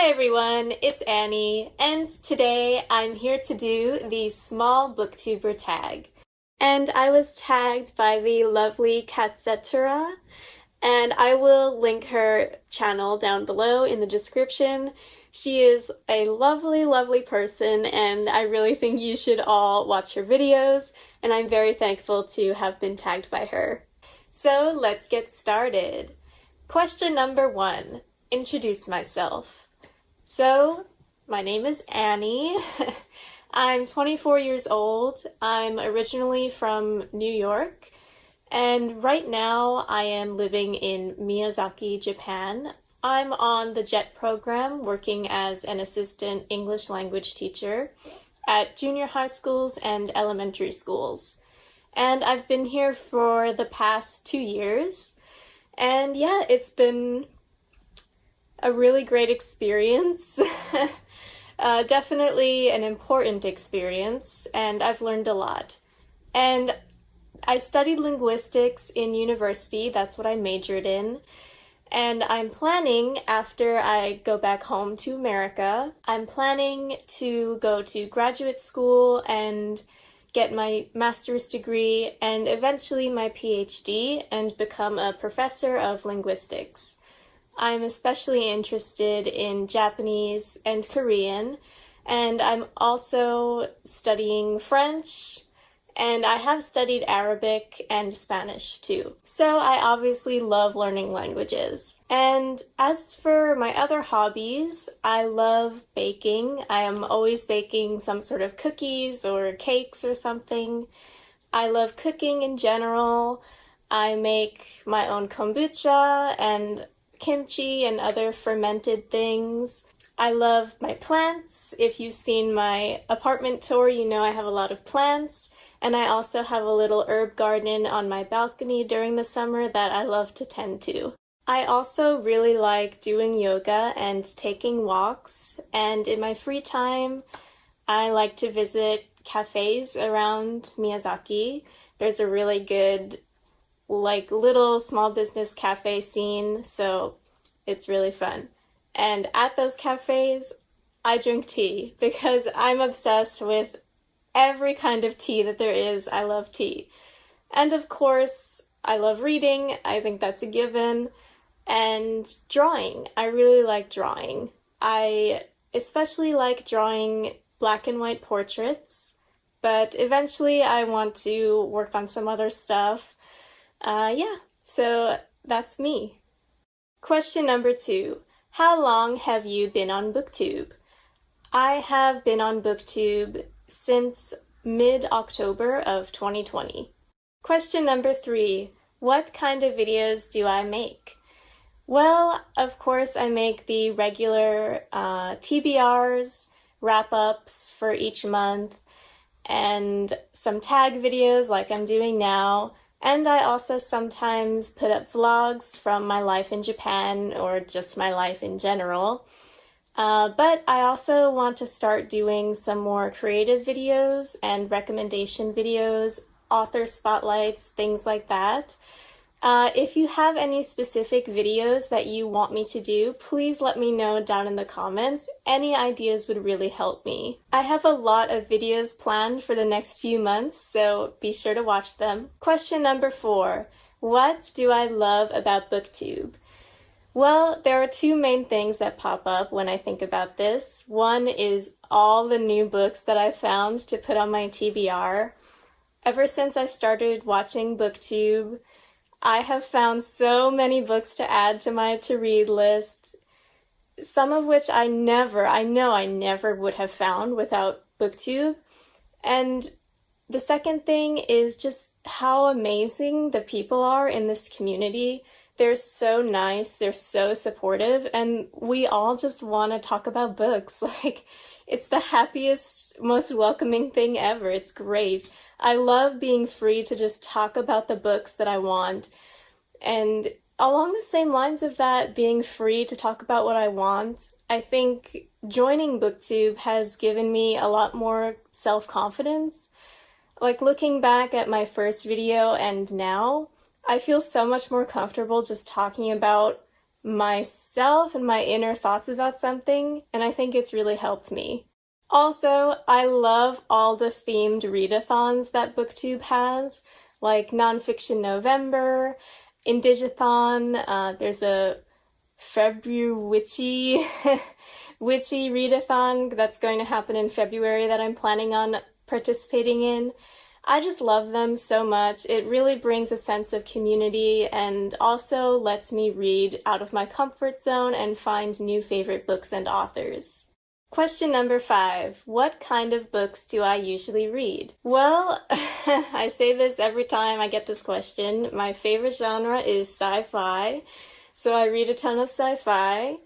Hi everyone, it's Annie, and today I'm here to do the small Booktuber tag. And I was tagged by the lovely Katsetera, and I will link her channel down below in the description. She is a lovely, lovely person, and I really think you should all watch her videos, and I'm very thankful to have been tagged by her. So let's get started. Question number 1. Introduce myself. So, my name is Annie. I'm 24 years old. I'm originally from New York, and right now I am living in Miyazaki, Japan. I'm on the JET program working as an assistant English language teacher at junior high schools and elementary schools. And I've been here for the past 2 years. And yeah, it's been a really great experience. Definitely an important experience, and I've learned a lot. And I studied linguistics in university, that's what I majored in. And I'm planning, after I go back home to America, I'm planning to go to graduate school and get my master's degree and eventually my PhD and become a professor of linguistics. I'm especially interested in Japanese and Korean, and I'm also studying French, and I have studied Arabic and Spanish too. So I obviously love learning languages. And as for my other hobbies, I love baking. I am always baking some sort of cookies or cakes or something. I love cooking in general. I make my own kombucha and kimchi and other fermented things. I love my plants. If you've seen my apartment tour, you know I have a lot of plants. And I also have a little herb garden on my balcony during the summer that I love to tend to. I also really like doing yoga and taking walks. And in my free time, I like to visit cafes around Miyazaki. There's a really good little small business cafe scene, so it's really fun. And at those cafes, I drink tea because I'm obsessed with every kind of tea that there is. I love tea. And of course, I love reading. I think that's a given. And drawing. I really like drawing. I especially like drawing black and white portraits, but eventually I want to work on some other stuff. So that's me. Question number 2. How long have you been on Booktube? I have been on Booktube since mid-October of 2020. Question number 3. What kind of videos do I make? Well, of course I make the regular TBRs, wrap-ups for each month, and some tag videos like I'm doing now. And I also sometimes put up vlogs from my life in Japan or just my life in general. But I also want to start doing some more creative videos and recommendation videos, author spotlights, things like that. If you have any specific videos that you want me to do, please let me know down in the comments. Any ideas would really help me. I have a lot of videos planned for the next few months, so be sure to watch them. Question number 4. What do I love about Booktube? Well, there are 2 main things that pop up when I think about this. One is all the new books that I found to put on my TBR. Ever since I started watching Booktube, I have found so many books to add to my to-read list, some of which I know I never would have found without Booktube. And the second thing is just how amazing the people are in this community. They're so nice, they're so supportive, and we all just want to talk about books. It's the happiest, most welcoming thing ever. It's great. I love being free to just talk about the books that I want. And along the same lines of that, being free to talk about what I want, I think joining Booktube has given me a lot more self-confidence. Looking back at my first video and now, I feel so much more comfortable just talking about myself and my inner thoughts about something, and I think it's really helped me. Also, I love all the themed readathons that Booktube has, like Nonfiction November, Indigathon, there's a February witchy readathon that's going to happen in February that I'm planning on participating in. I just love them so much. It really brings a sense of community and also lets me read out of my comfort zone and find new favorite books and authors. Question number 5. What kind of books do I usually read? Well, I say this every time I get this question. My favorite genre is sci-fi, so I read a ton of sci-fi.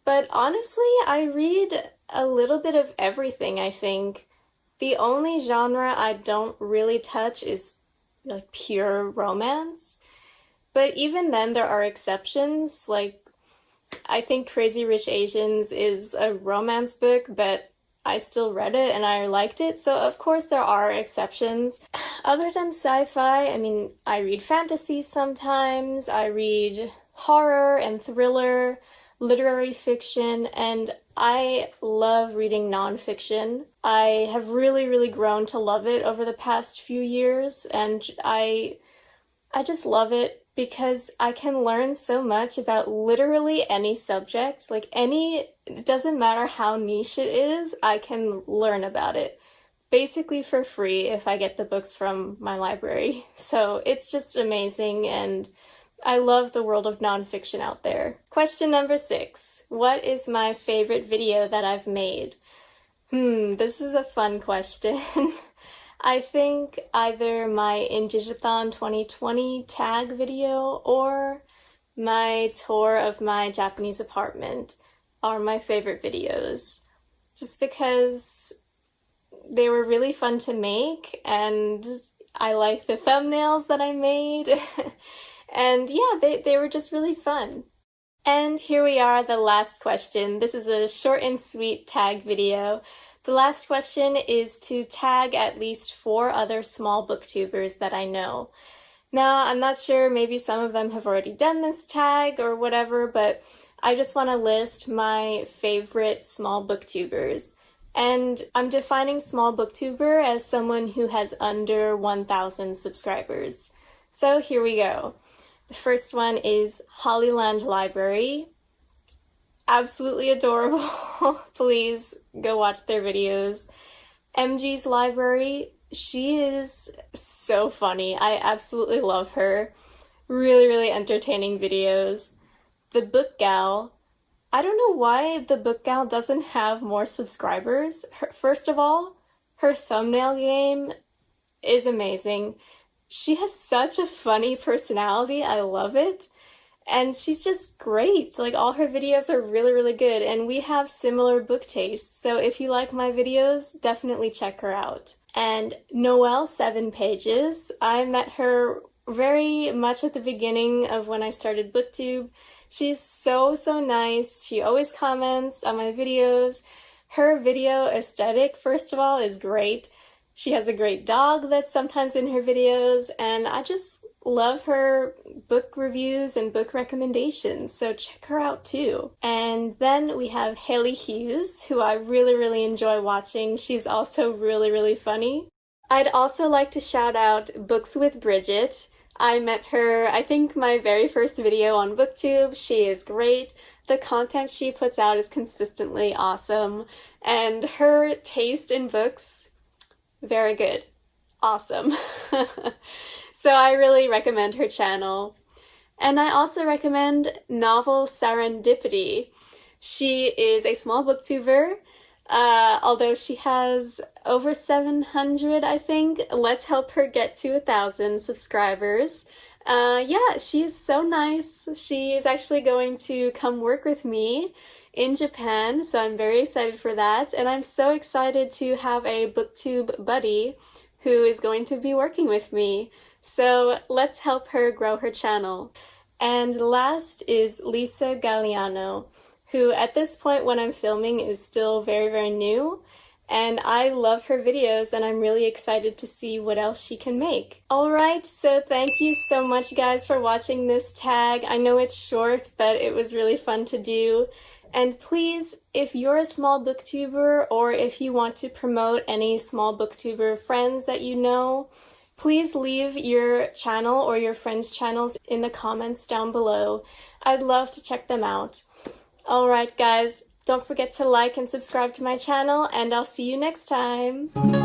But honestly, I read a little bit of everything, I think. The only genre I don't really touch is like pure romance. But even then, there are exceptions. Like, I think Crazy Rich Asians is a romance book, but I still read it and I liked it. So of course there are exceptions. Other than sci-fi, I mean, I read fantasy sometimes. I read horror and thriller, literary fiction, and I love reading nonfiction. I have really grown to love it over the past few years, and I just love it because I can learn so much about literally any subject. Like it doesn't matter how niche it is, I can learn about it. Basically for free if I get the books from my library. So it's just amazing, and I love the world of nonfiction out there. Question number 6. What is my favorite video that I've made? This is a fun question. I think either my Indigathon 2020 tag video or my tour of my Japanese apartment are my favorite videos. Just because they were really fun to make, and I like the thumbnails that I made. And yeah, they were just really fun. And here we are, the last question. This is a short and sweet tag video. The last question is to tag at least 4 other small booktubers that I know. Now, I'm not sure, maybe some of them have already done this tag or whatever, but I just want to list my favorite small booktubers. And I'm defining small booktuber as someone who has under 1,000 subscribers. So here we go. The first one is Hollyland Library. Absolutely adorable. Please go watch their videos. MG's Library. She is so funny. I absolutely love her. Really entertaining videos. The Book Gal. I don't know why the Book Gal doesn't have more subscribers. First of all, her thumbnail game is amazing. She has such a funny personality. I love it. And she's just great. Like, all her videos are really good, and we have similar book tastes. So if you like my videos, definitely check her out. And Noelle 7 Pages. I met her very much at the beginning of when I started Booktube. She's so nice. She always comments on my videos. Her video aesthetic, first of all, is great. She has a great dog that's sometimes in her videos, and I just love her book reviews and book recommendations, so check her out too. And then we have Haley Hughes, who I really enjoy watching. She's also really funny. I'd also like to shout out Books with Bridget. I met her, I think, my very first video on Booktube. She is great. The content she puts out is consistently awesome, and her taste in books, very good. Awesome. So I really recommend her channel. And I also recommend Novel Serendipity. She is a small booktuber, although she has over 700, I think. Let's help her get to 1,000 subscribers. Yeah, she's so nice. She is actually going to come work with me in Japan, so I'm very excited for that. And I'm so excited to have a Booktube buddy who is going to be working with me. So let's help her grow her channel. And last is Lisa Galliano, who at this point when I'm filming is still very new. and I love her videos and I'm really excited to see what else she can make. Alright, so thank you so much guys for watching this tag. I know it's short, but it was really fun to do. And please, if you're a small booktuber or if you want to promote any small booktuber friends that you know, please leave your channel or your friends' channels in the comments down below. I'd love to check them out. Alright guys, don't forget to like and subscribe to my channel, and I'll see you next time!